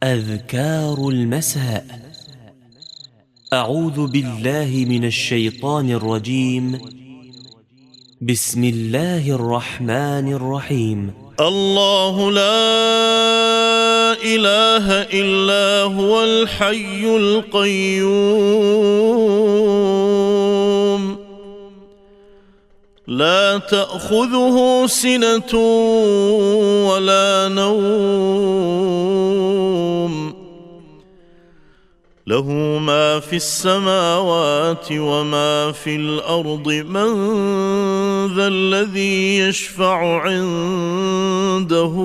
أذكار المساء. أعوذ بالله من الشيطان الرجيم. بسم الله الرحمن الرحيم. الله لا إله إلا هو الحي القيوم لا تأخذه سنة ولا نوم له ما في السماوات وما في الأرض من ذا الذي يشفع عنده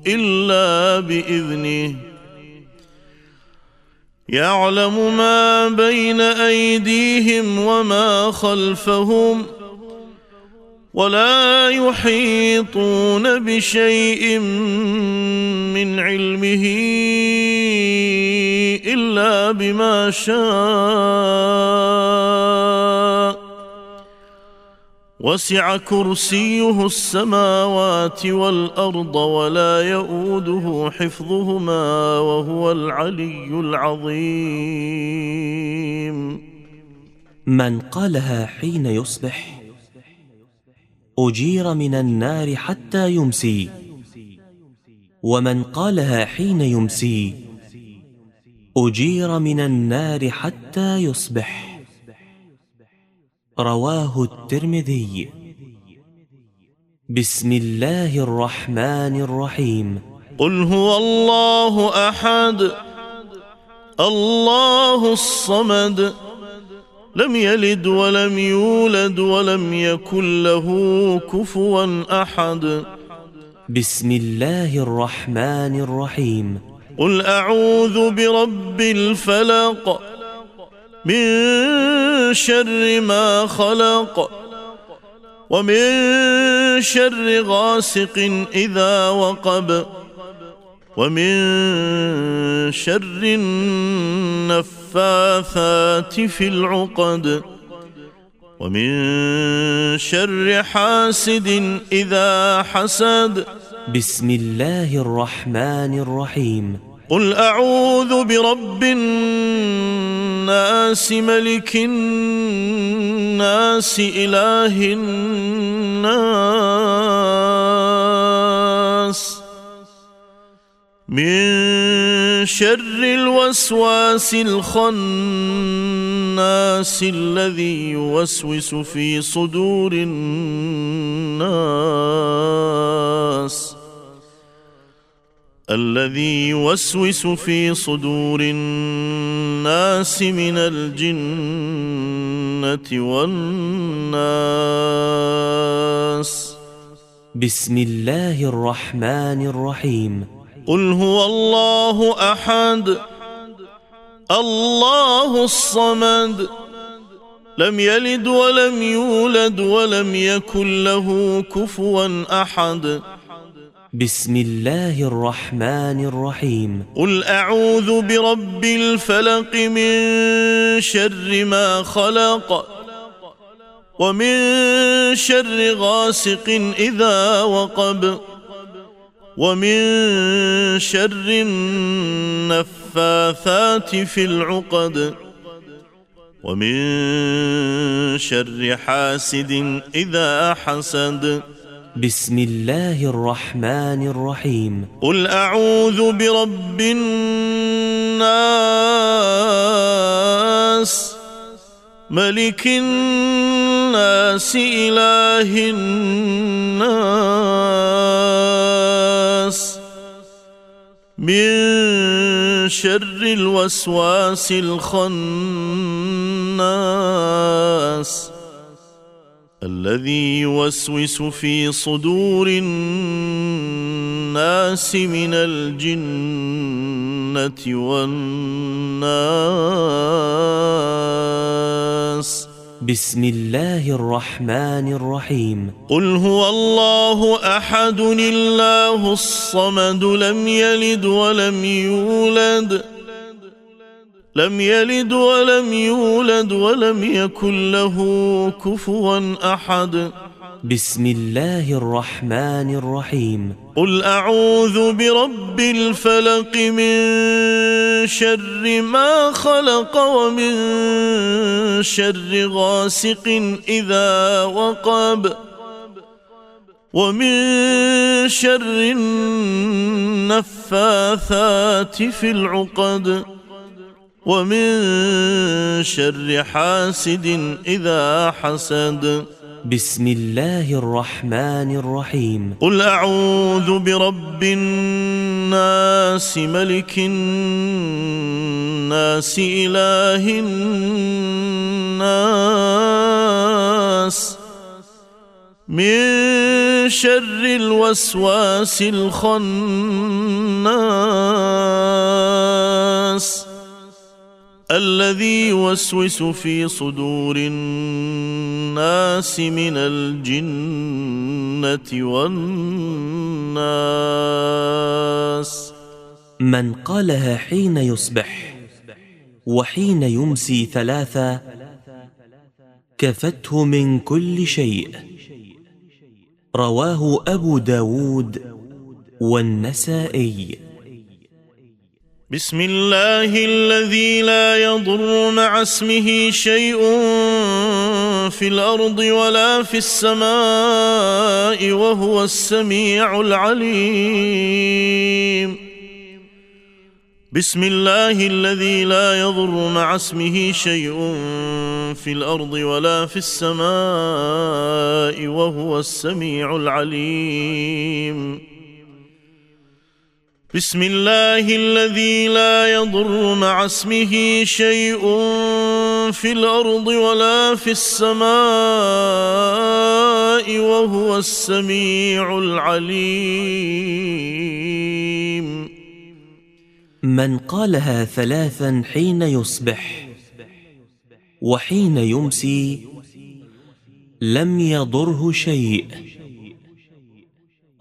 إلا بإذنه يعلم ما بين أيديهم وما خلفهم ولا يحيطون بشيء من علمه إلا بما شاء وسع كرسيه السماوات والأرض ولا يؤوده حفظهما وهو العلي العظيم. من قالها حين يصبح أجير من النار حتى يمسي، ومن قالها حين يمسي أجير من النار حتى يصبح. رواه الترمذي. بسم الله الرحمن الرحيم. قل هو الله أحد الله الصمد لم يلد ولم يولد ولم يكن له كفوا أحد. بسم الله الرحمن الرحيم. قل أعوذ برب الفلق من شر ما خلق ومن شر غاسق إذا وقب ومن شر النفاثات في العقد ومن شر حاسد إذا حسد. بسم الله الرحمن الرحيم. قل أعوذ برب الناس ملك الناس إله الناس من شر الوسواس الخناس الذي يوسوس في صدور الناس من الجنة والناس. بسم الله الرحمن الرحيم. قل هو الله أحد الله الصمد لم يلد ولم يولد ولم يكن له كفوا أحد. بسم الله الرحمن الرحيم. قل أعوذ برب الفلق من شر ما خلق ومن شر غاسق إذا وقب ومن شر النفاثات في العقد ومن شر حاسد إذا حسد. بسم الله الرحمن الرحيم. قل أعوذ برب الناس ملك الناس إله الناس من شر الوسواس الخناس الذي يوسوس في صدور الناس من الجنة والناس. بسم الله الرحمن الرحيم. قل هو الله أحد الله الصمد لم يلد ولم يولد ولم يكن له كفوا أحد. بسم الله الرحمن الرحيم قل أعوذ برب الفلق من شر ما خلق ومن شر غاسق إذا وقب ومن شر النفاثات في العقد ومن شر حاسد إذا حسد بسم الله الرحمن الرحيم قل أعوذ برب الناس ملك الناس إله الناس من شر الوسواس الخناس الذي يوسوس في صدور الناس من الجنة والناس. من قالها حين يصبح وحين يمسي 3 كفته من كل شيء. رواه أبو داود والنسائي. بسم الله الذي لا يضر مع اسمه شيء في الأرض ولا في السماء وهو السميع العليم. بسم الله الذي لا يضر مع اسمه شيء في الأرض ولا في السماء وهو السميع العليم. بسم الله الذي لا يضر مع اسمه شيء في الأرض ولا في السماء وهو السميع العليم. من قالها 3 حين يصبح وحين يمسي لم يضره شيء.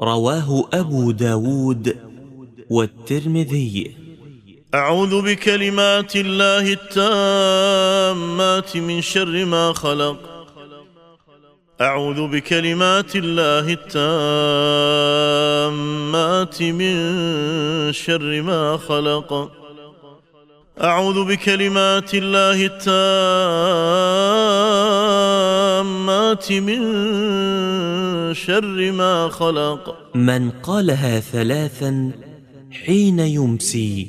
رواه أبو داود والترمذي. أعوذ بكلمات الله التامات من شر ما خلق. أعوذ بكلمات الله التامات من شر ما خلق. أعوذ بكلمات الله التامات من شر ما خلق. من قالها 3 حين يمسي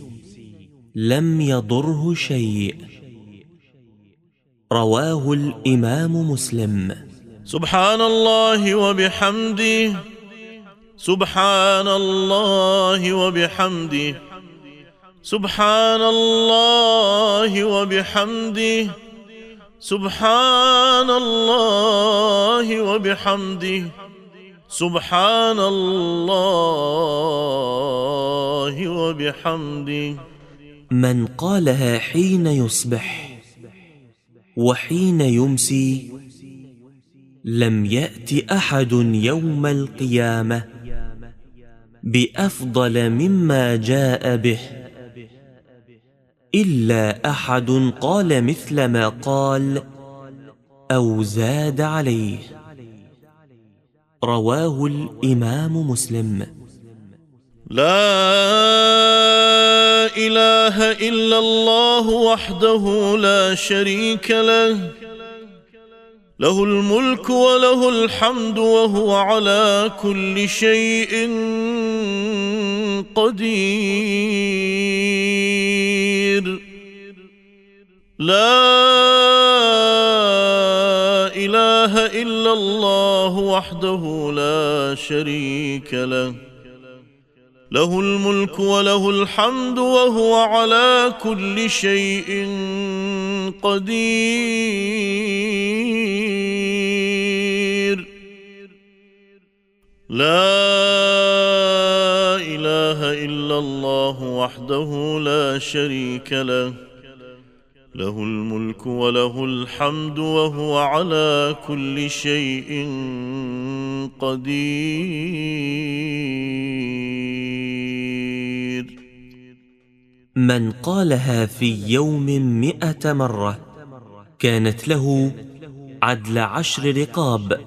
لم يضره شيء. رواه الإمام مسلم. سبحان الله وبحمده سبحان الله وبحمده سبحان الله وبحمده سبحان الله وبحمده سبحان الله وبحمده. من قالها حين يصبح وحين يمسي لم يأت أحد يوم القيامة بأفضل مما جاء به إلا أحد قال مثل ما قال أو زاد عليه. رواه الإمام مسلم. لا إله إلا الله وحده لا شريك له له الملك وله الحمد وهو على كل شيء قدير. لا إله إلا الله وحده لا شريك له له الملك وله الحمد وهو على كل شيء قدير. لا إله إلا الله وحده لا شريك له له الملك وله الحمد وهو على كل شيء قدير. من قالها في يوم 100 مرة كانت له عدل 10 رقاب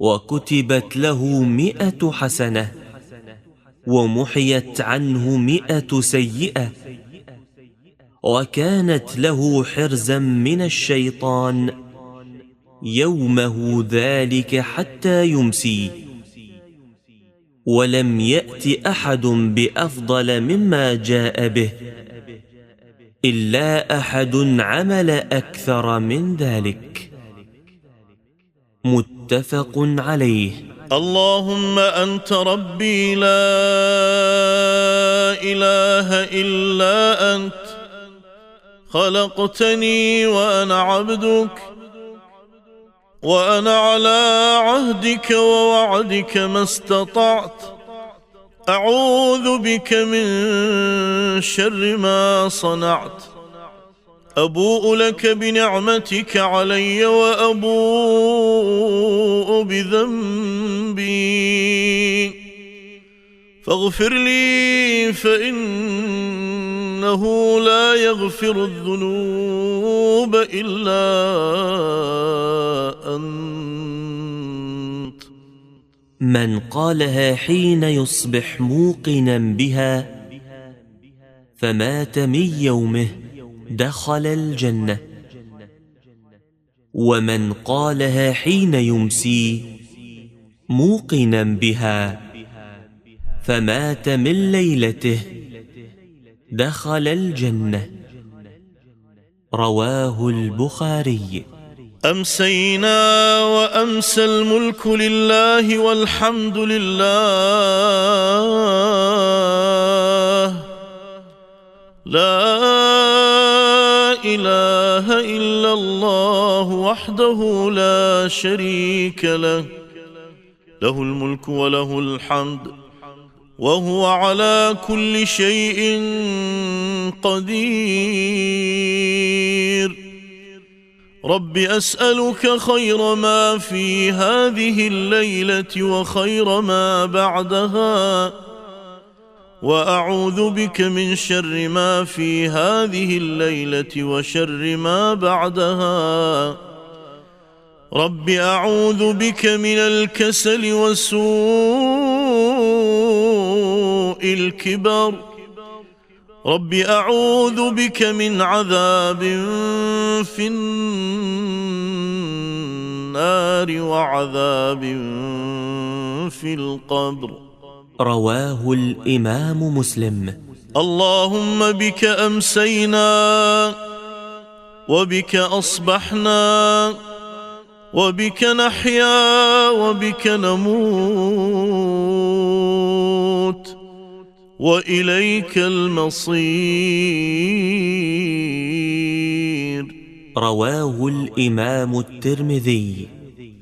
وكتبت له 100 حسنة، ومحيت عنه 100 سيئة، وكانت له حرزا من الشيطان يومه ذلك حتى يمسي. ولم يأت أحد بأفضل مما جاء به إلا أحد عمل أكثر من ذلك. متفق عليه. اللهم أنت ربي لا إله إلا أنت، خلقتني وأنا عبدك، وأنا على عهدك ووعدك ما استطعت، أعوذ بك من شر ما صنعت، أبوء لك بنعمتك علي وأبوء بذنبي، فاغفر لي فإنه لا يغفر الذنوب إلا أنت. من قالها حين يصبح موقنا بها فمات من يومه دخل الجنة، ومن قالها حين يمسي موقنا بها فمات من ليلته دخل الجنة. رواه البخاري. أمسينا وأمسى الملك لله والحمد لله، لا إله إلا الله وحده لا شريك له، له الملك وله الحمد وهو على كل شيء قدير. رب أسألك خير ما في هذه الليلة وخير ما بعدها، وأعوذ بك من شر ما في هذه الليلة وشر ما بعدها. رب أعوذ بك من الكسل وسوء الكبر. رب أعوذ بك من عذاب في النار وعذاب في القبر. رواه الإمام مسلم. اللهم بك أمسينا وبك أصبحنا وبك نحيا وبك نموت وإليك المصير. رواه الإمام الترمذي.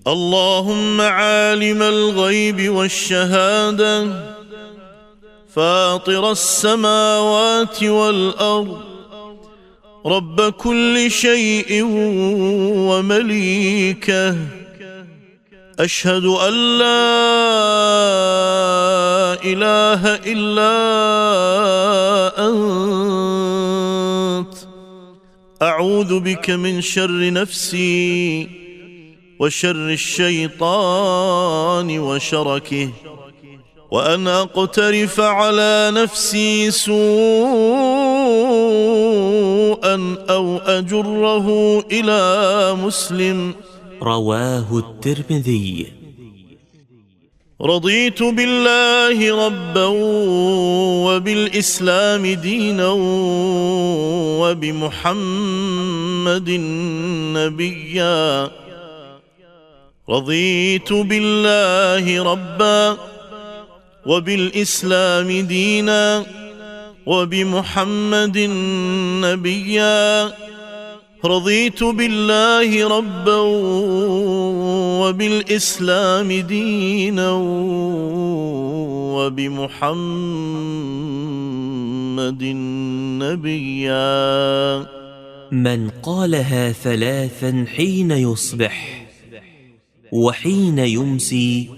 اللهم عالم الغيب والشهادة، فاطر السماوات والأرض، رب كل شيء ومليكه، أشهد أن لا إله إلا أنت، أعوذ بك من شر نفسي وشر الشيطان وشركه، وأن أقترف على نفسي سوءا أو أجره إلى مسلم. رواه الترمذي. رضيت بالله ربا وبالإسلام دينا وبمحمد نبيا. رضيت بالله ربا وبالإسلام دينا وبمحمد نبيا. رضيت بالله ربا وبالإسلام دينا وبمحمد نبيا. من قالها 3 حين يصبح وحين يمسي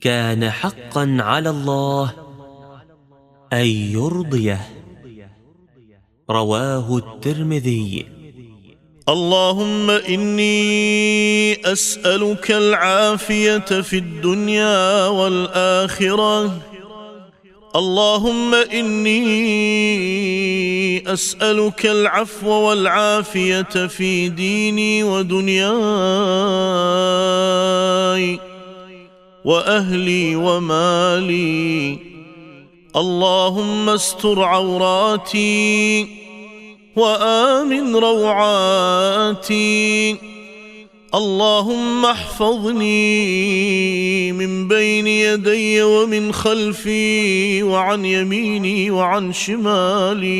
كان حقا على الله أن يرضيه. رواه الترمذي. اللهم إني أسألك العافية في الدنيا والآخرة. اللهم إني أسألك العفو والعافية في ديني ودنياي وأهلي ومالي. اللهم استر عوراتي وآمن روعاتي. اللهم احفظني من بين يدي ومن خلفي وعن يميني وعن شمالي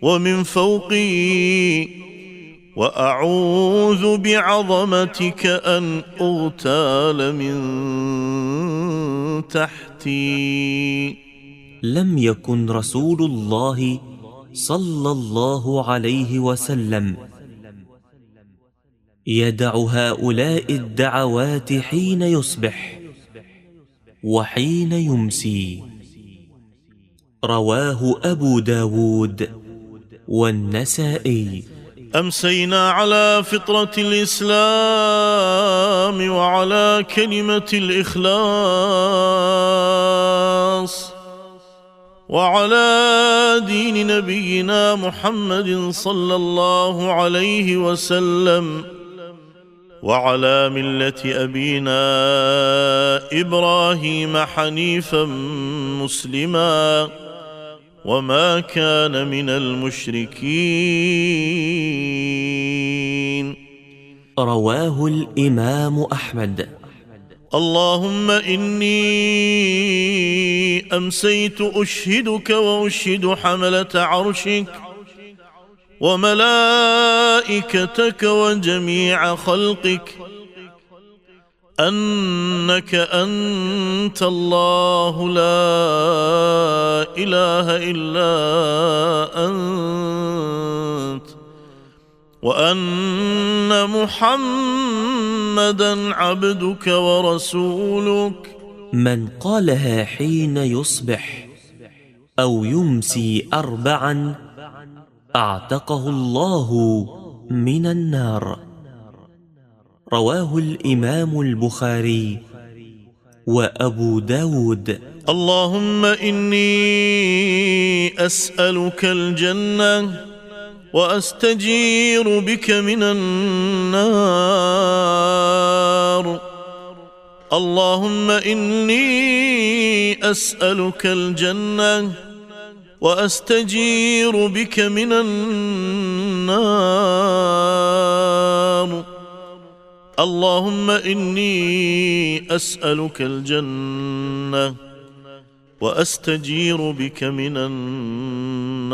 ومن فوقي، وأعوذ بعظمتك أن أغتال من تحتي. لم يكن رسول الله صلى الله عليه وسلم يدع هؤلاء الدعوات حين يصبح وحين يمسي. رواه أبو داود والنسائي. أمسينا على فطرة الإسلام وعلى كلمة الإخلاص وعلى دين نبينا محمد صلى الله عليه وسلم وعلى ملة أبينا إبراهيم حنيفا مسلما وما كان من المشركين. رواه الإمام أحمد. اللهم إني أمسيت أشهدك وأشهد حملة عرشك وملائكتك وجميع خلقك أنك أنت الله لا إله إلا أنت، وأن محمدًا عبدك ورسولك. من قالها حين يصبح أو يمسي 4 أعتقه الله من النار. رواه الإمام البخاري وأبو داود. اللهم إني أسألك الجنة وأستجير بك من النار. اللهم إني أسألك الجنة وأستجير بك من النار. اللهم إني أسألك الجنة وأستجير بك من النار.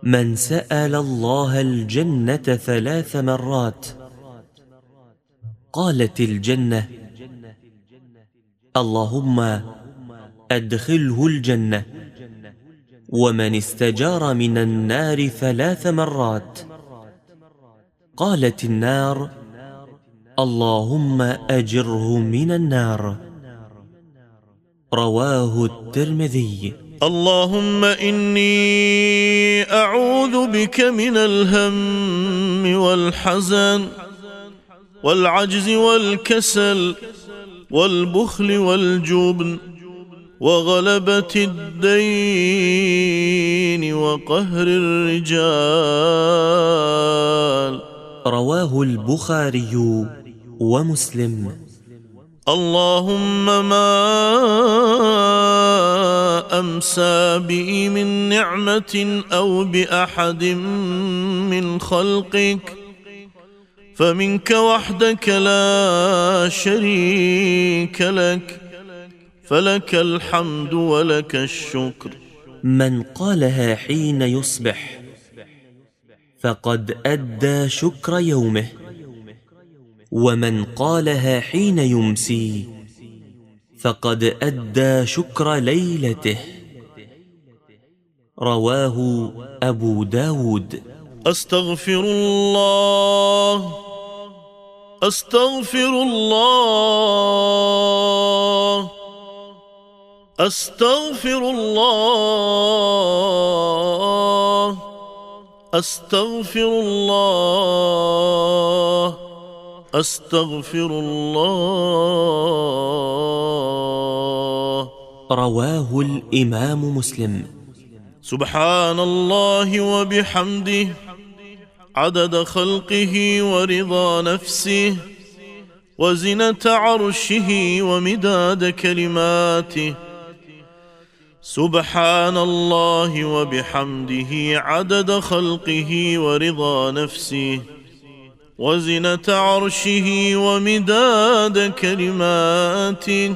من سأل الله الجنة 3 مرات قالت الجنة: اللهم أدخله الجنة. ومن استجار من النار 3 مرات قالت النار: اللهم أجره من النار. رواه الترمذي. اللهم إني أعوذ بك من الهم والحزن والعجز والكسل والبخل والجبن وغلبة الدين وقهر الرجال. رواه البخاري ومسلم. اللهم ما أمسى بي من نعمة أو بأحد من خلقك فمنك وحدك لا شريك لك، فلك الحمد ولك الشكر. من قالها حين يصبح فقد أدى شكر يومه، ومن قالها حين يمسي فقد أدى شكر ليلته. رواه أبو داود. أستغفر الله أستغفر الله أستغفر الله أستغفر الله أستغفر الله. رواه الإمام مسلم. سبحان الله وبحمده عدد خلقه ورضا نفسه وزنة عرشه ومداد كلماته. سبحان الله وبحمده عدد خلقه ورضا نفسه وزنة عرشه ومداد كلماته.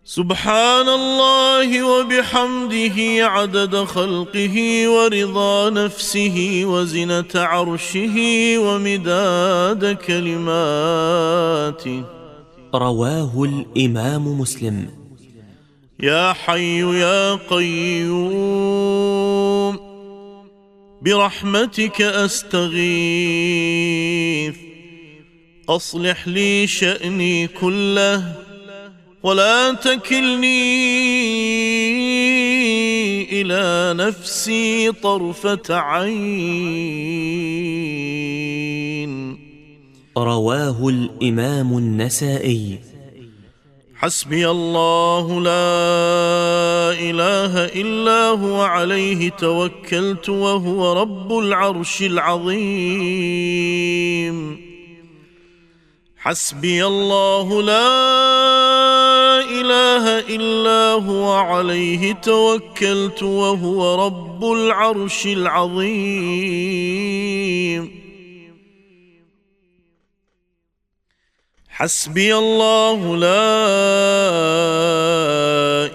سبحان الله وبحمده عدد خلقه ورضا نفسه وزنة عرشه ومداد كلماته. رواه الإمام مسلم. يا حي يا قيوم برحمتك أستغيث أصلح لي شأني كله ولا تكلني إلى نفسي طرفة عين. رواه الإمام النسائي. حسبي الله لا إله إلا هو عليه توكلت وهو رب العرش العظيم. حسبي الله لا إله إلا هو عليه توكلت وهو رب العرش العظيم. حسبي الله لا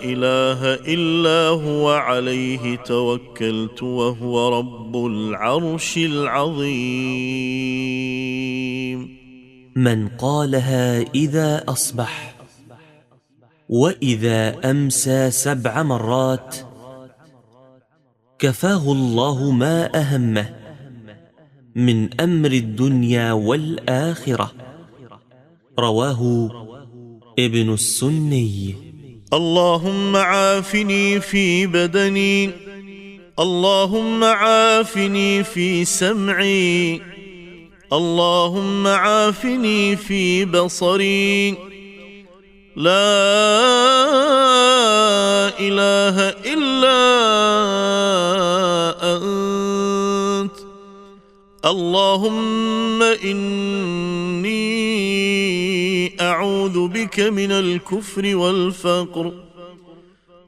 إله إلا هو عليه توكلت وهو رب العرش العظيم. من قالها إذا أصبح وإذا أمسى 7 مرات كفاه الله ما أهمه من أمر الدنيا والآخرة. رواه ابن السني. اللهم عافني في بدني اللهم عافني في سمعي اللهم عافني في بصري. لا إله إلا أنت. اللهم إني أعوذ بك من الكفر والفقر.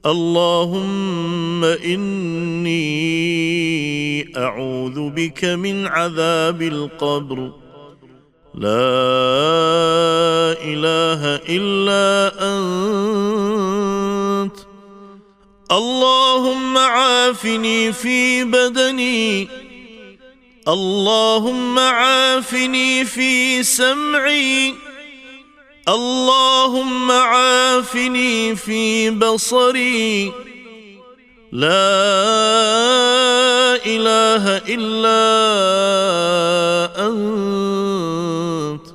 اللهم إني أعوذ بك من عذاب القبر. لا إله إلا أنت. اللهم عافني في بدني اللهم عافني في سمعي اللهم عافني في بصري. لا إله إلا أنت.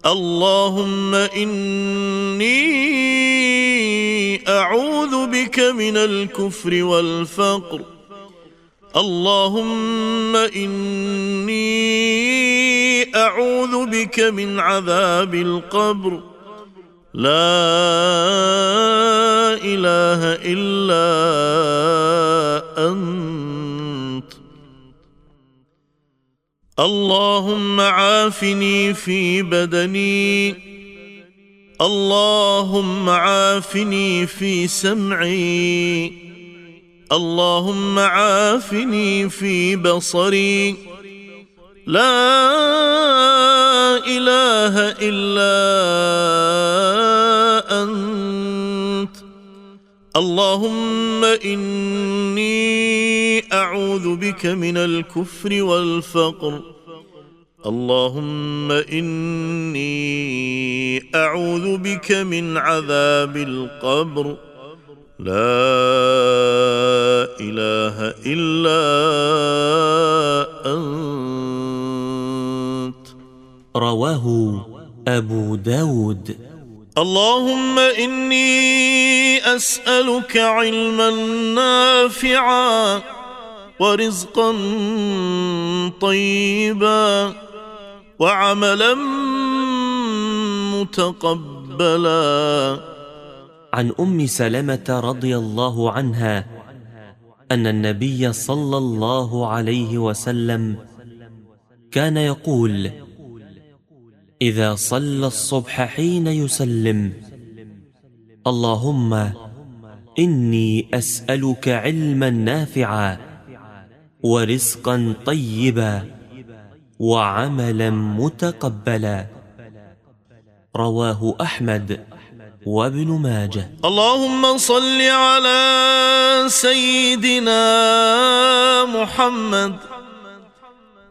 اللهم إني أعوذ بك من الكفر والفقر. اللهم إني أعوذ بك من عذاب القبر. لا إله إلا أنت. اللهم عافني في بدني اللهم عافني في سمعي اللهم عافني في بصري. لا إله إلا أنت. اللهم إني أعوذ بك من الكفر والفقر. اللهم إني أعوذ بك من عذاب القبر. لا إله إلا أنت. رواه أبو داود. اللهم إني أسألك علما نافعا ورزقا طيبا وعملا متقبلا. عن أم سلمة رضي الله عنها أن النبي صلى الله عليه وسلم كان يقول: إذا صلى الصبح حين يسلم: اللهم إني أسألك علما نافعا ورزقا طيبا وعملا متقبلا. رواه أحمد وابن ماجه. اللهم صل على سيدنا محمد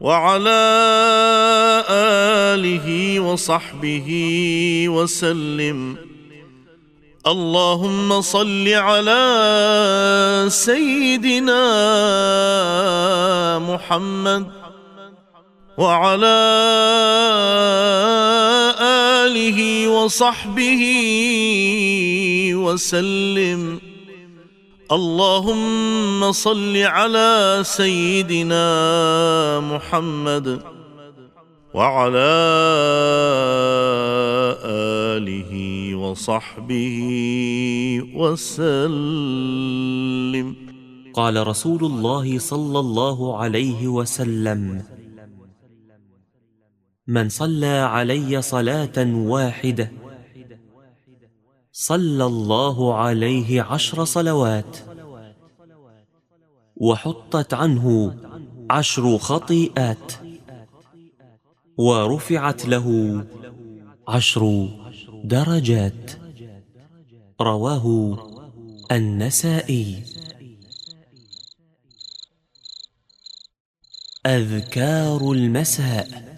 وعلى آله وصحبه وسلم. اللهم صل على سيدنا محمد وعلى آله وصحبه وسلم. اللهم صل على سيدنا محمد وعلى آله وصحبه وسلم. قال رسول الله صلى الله عليه وسلم: من صلى علي صلاة واحدة صلى الله عليه 10 صلوات وحطت عنه 10 خطيئات ورفعت له 10 درجات. رواه النسائي. أذكار المساء.